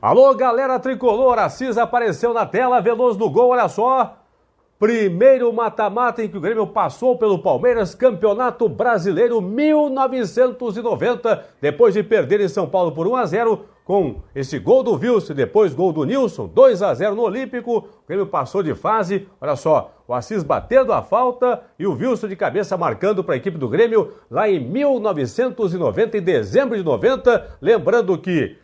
Alô, galera tricolor, Assis apareceu na tela, Veloso no gol, olha só. Primeiro mata-mata em que o Grêmio passou pelo Palmeiras, Campeonato Brasileiro 1990, depois de perder em São Paulo por 1-0, com esse gol do Wilson, depois gol do Nilson, 2-0 no Olímpico, o Grêmio passou de fase, olha só, o Assis batendo a falta e o Wilson de cabeça marcando para a equipe do Grêmio lá em 1990, em dezembro de 90, lembrando que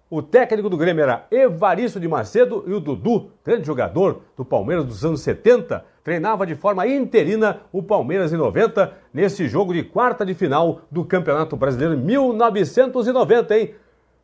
o técnico do Grêmio era Evaristo de Macedo e o Dudu, grande jogador do Palmeiras dos anos 70, treinava de forma interina o Palmeiras em 90, nesse jogo de quarta de final do Campeonato Brasileiro em 1990, hein?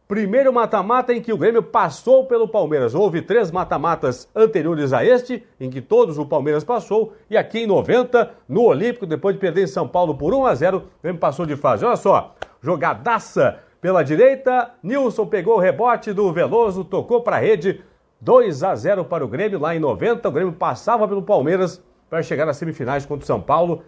Primeiro mata-mata em que o Grêmio passou pelo Palmeiras. Houve 3 mata-matas anteriores a este, em que todos o Palmeiras passou, e aqui em 90, no Olímpico, depois de perder em São Paulo por 1-0, o Grêmio passou de fase. Olha só, jogadaça pela direita, Nilson pegou o rebote do Veloso, tocou para a rede, 2-0 para o Grêmio lá em 90. O Grêmio passava pelo Palmeiras para chegar às semifinais contra o São Paulo.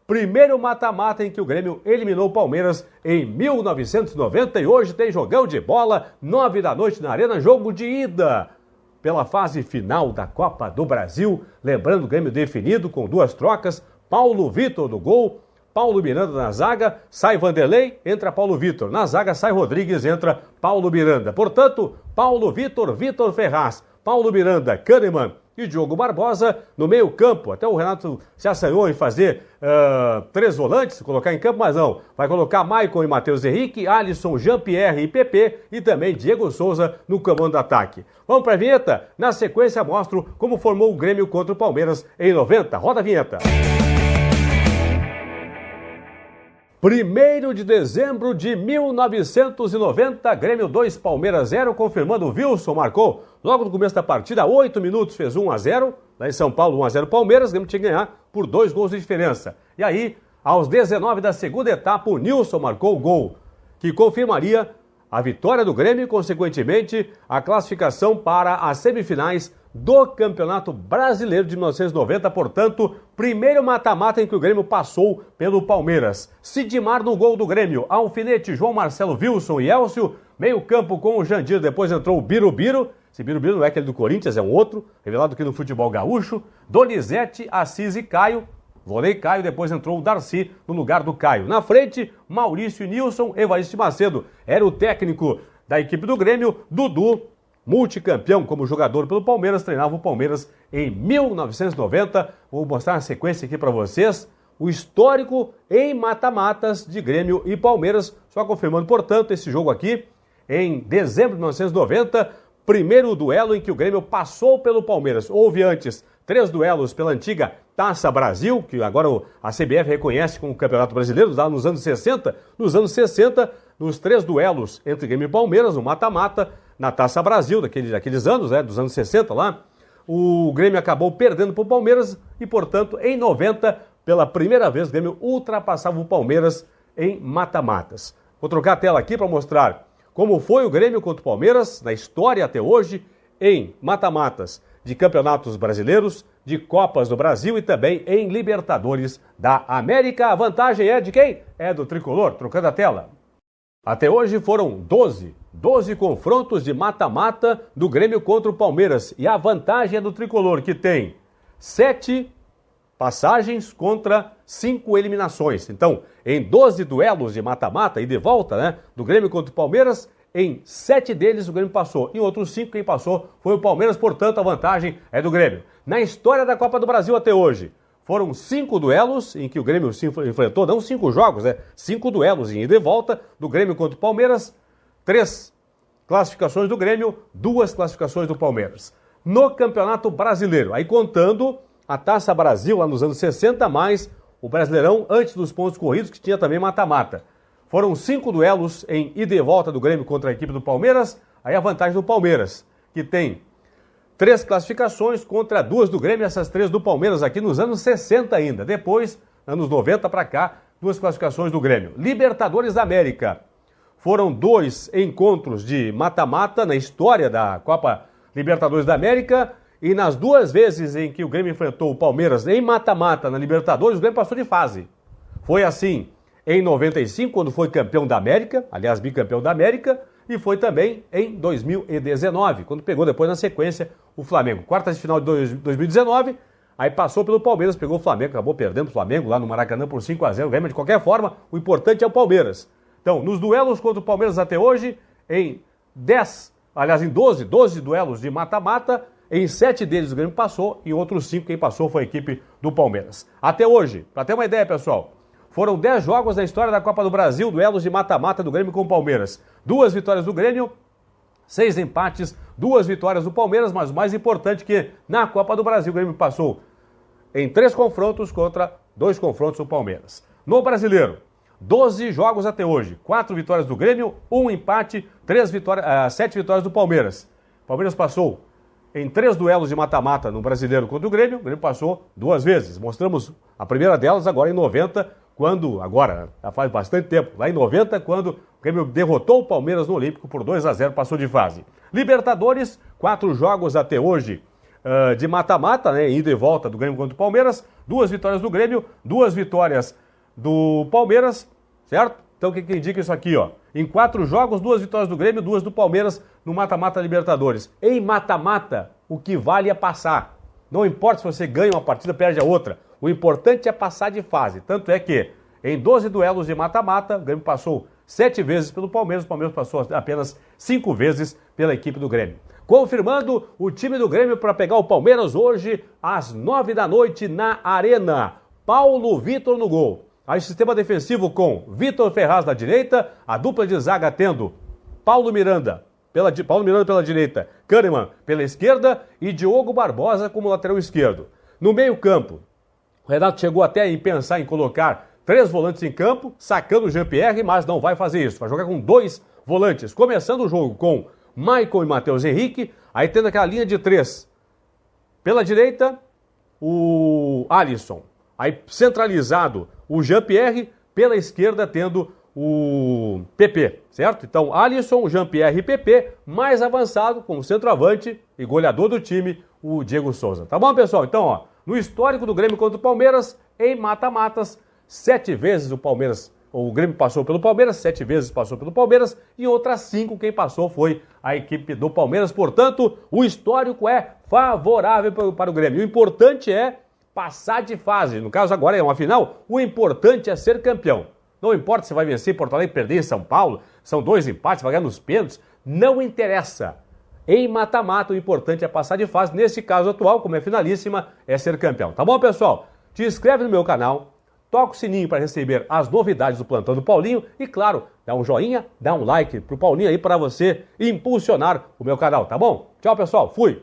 Primeiro mata-mata em que o Grêmio eliminou o Palmeiras em 1990 e hoje tem jogão de bola, 9 da noite na Arena, jogo de ida pela fase final da Copa do Brasil. Lembrando, o Grêmio definido com 2 trocas, Paulo Vitor no gol, Paulo Miranda na zaga, sai Vanderlei, entra Paulo Vitor. Na zaga sai Rodrigues, entra Paulo Miranda. Portanto, Paulo Vitor, Vitor Ferraz, Paulo Miranda, Kahneman e Diogo Barbosa no meio campo. Até o Renato se assanhou em fazer 3 volantes, colocar em campo, mas não. Vai colocar Maicon e Matheus Henrique, Alisson, Jean-Pierre e PP e também Diego Souza no comando do ataque. Vamos para a vinheta? Na sequência mostro como formou o Grêmio contra o Palmeiras em 90. Roda a vinheta. 1º de dezembro de 1990, Grêmio 2, Palmeiras 0, confirmando o Wilson, marcou logo no começo da partida, 8 minutos, fez 1-0, lá em São Paulo 1-0 Palmeiras, Grêmio tinha que ganhar por 2 gols de diferença. E aí, aos 19 da segunda etapa, o Nilson marcou o gol, que confirmaria a vitória do Grêmio e, consequentemente, a classificação para as semifinais do Campeonato Brasileiro de 1990, portanto, primeiro mata-mata em que o Grêmio passou pelo Palmeiras. Sidmar no gol do Grêmio, Alfinete, João Marcelo, Wilson e Elcio, meio campo com o Jandir, depois entrou o Birubiru, esse Birubiru não é aquele do Corinthians, é um outro, revelado aqui no futebol gaúcho, Donizete, Assis e Caio, Volei Caio, depois entrou o Darcy no lugar do Caio. Na frente, Maurício e Nilson, Evaristo de Macedo, era o técnico da equipe do Grêmio, Dudu, multicampeão como jogador pelo Palmeiras, treinava o Palmeiras em 1990. Vou mostrar na sequência aqui para vocês o histórico em mata-matas de Grêmio e Palmeiras, só confirmando, portanto, esse jogo aqui em dezembro de 1990, primeiro duelo em que o Grêmio passou pelo Palmeiras. Houve antes 3 duelos pela antiga Taça Brasil, que agora a CBF reconhece como Campeonato Brasileiro, lá nos anos 60. Nos anos 60, nos 3 duelos entre Grêmio e Palmeiras, no mata-mata, na Taça Brasil, daqueles anos, dos anos 60 lá, o Grêmio acabou perdendo para o Palmeiras e, portanto, em 90, pela primeira vez, o Grêmio ultrapassava o Palmeiras em mata-matas. Vou trocar a tela aqui para mostrar como foi o Grêmio contra o Palmeiras, na história até hoje, em mata-matas de campeonatos brasileiros, de Copas do Brasil e também em Libertadores da América. A vantagem é de quem? É do Tricolor. Trocando a tela. Até hoje foram 12 confrontos de mata-mata do Grêmio contra o Palmeiras. E a vantagem é do Tricolor, que tem 7 passagens contra 5 eliminações. Então, em 12 duelos de mata-mata e de volta, do Grêmio contra o Palmeiras, em 7 deles o Grêmio passou. Em outros 5 quem passou foi o Palmeiras, portanto a vantagem é do Grêmio. Na história da Copa do Brasil até hoje, foram 5 duelos em que o Grêmio se enfrentou, não 5 jogos, 5 duelos em ida e volta do Grêmio contra o Palmeiras, 3 classificações do Grêmio, 2 classificações do Palmeiras. No Campeonato Brasileiro, aí contando a Taça Brasil lá nos anos 60, mais o Brasileirão antes dos pontos corridos, que tinha também mata-mata. Foram 5 duelos em ida e volta do Grêmio contra a equipe do Palmeiras, aí a vantagem do Palmeiras, que tem 3 classificações contra 2 do Grêmio, essas 3 do Palmeiras aqui nos anos 60 ainda. Depois, anos 90 para cá, 2 classificações do Grêmio. Libertadores da América. Foram 2 encontros de mata-mata na história da Copa Libertadores da América e nas 2 vezes em que o Grêmio enfrentou o Palmeiras em mata-mata na Libertadores, o Grêmio passou de fase. Foi assim em 95, quando foi campeão da América, aliás, bicampeão da América, e foi também em 2019, quando pegou depois na sequência o Flamengo. Quartas de final de 2019, aí passou pelo Palmeiras, pegou o Flamengo, acabou perdendo o Flamengo lá no Maracanã por 5-0, mas de qualquer forma, o importante é o Palmeiras. Então, nos duelos contra o Palmeiras até hoje, em 12 duelos de mata-mata, em 7 deles o Grêmio passou, e outros 5 quem passou foi a equipe do Palmeiras. Até hoje, para ter uma ideia, pessoal, foram 10 jogos na história da Copa do Brasil, duelos de mata-mata do Grêmio com o Palmeiras. 2 vitórias do Grêmio, 6 empates, 2 vitórias do Palmeiras, mas o mais importante que na Copa do Brasil o Grêmio passou em 3 confrontos contra 2 confrontos do Palmeiras. No Brasileiro, 12 jogos até hoje, 4 vitórias do Grêmio, 1 empate, 7 vitórias do Palmeiras. O Palmeiras passou em 3 duelos de mata-mata no Brasileiro contra o Grêmio passou 2 vezes. Mostramos a primeira delas agora em 90, já faz bastante tempo, lá em 90, quando o Grêmio derrotou o Palmeiras no Olímpico por 2-0, passou de fase. Libertadores, 4 jogos até hoje de mata-mata, né, ida e volta do Grêmio contra o Palmeiras, 2 vitórias do Grêmio, 2 vitórias do Palmeiras, certo? Então o que indica isso aqui, ó? Em 4 jogos, 2 vitórias do Grêmio, 2 do Palmeiras no mata-mata Libertadores. Em mata-mata, o que vale é passar. Não importa se você ganha uma partida, perde a outra. O importante é passar de fase. Tanto é que, em 12 duelos de mata-mata, o Grêmio passou 7 vezes pelo Palmeiras, o Palmeiras passou apenas 5 vezes pela equipe do Grêmio. Confirmando o time do Grêmio para pegar o Palmeiras hoje, às 9 da noite, na Arena. Paulo Vitor no gol. Aí sistema defensivo com Vitor Ferraz na direita, a dupla de zaga tendo Paulo Miranda pela direita, Kahneman pela esquerda e Diogo Barbosa como lateral esquerdo. No meio-campo, o Renato chegou até a pensar em colocar 3 volantes em campo, sacando o Jean-Pierre, mas não vai fazer isso. Vai jogar com 2 volantes, começando o jogo com Maicon e Matheus Henrique, aí tendo aquela linha de 3. Pela direita, o Alisson. Aí centralizado o Jean-Pierre, pela esquerda tendo o PP, certo? Então Alisson, Jean-Pierre e PP, mais avançado como centroavante e goleador do time, o Diego Souza. Tá bom, pessoal? Então, ó, no histórico do Grêmio contra o Palmeiras, em mata-matas, 7 vezes o Grêmio passou pelo Palmeiras, 7 vezes passou pelo Palmeiras, e outras 5 quem passou foi a equipe do Palmeiras. Portanto, o histórico é favorável para o Grêmio. O importante é passar de fase. No caso agora é uma final, o importante é ser campeão. Não importa se vai vencer em Porto Alegre, perder em São Paulo, são 2 empates, vai ganhar nos pênaltis, não interessa. Em mata-mata, o importante é passar de fase. Nesse caso atual, como é finalíssima, é ser campeão. Tá bom, pessoal? Te inscreve no meu canal, toca o sininho para receber as novidades do Plantão do Paulinho e, claro, dá um joinha, dá um like pro Paulinho aí para você impulsionar o meu canal, tá bom? Tchau, pessoal. Fui!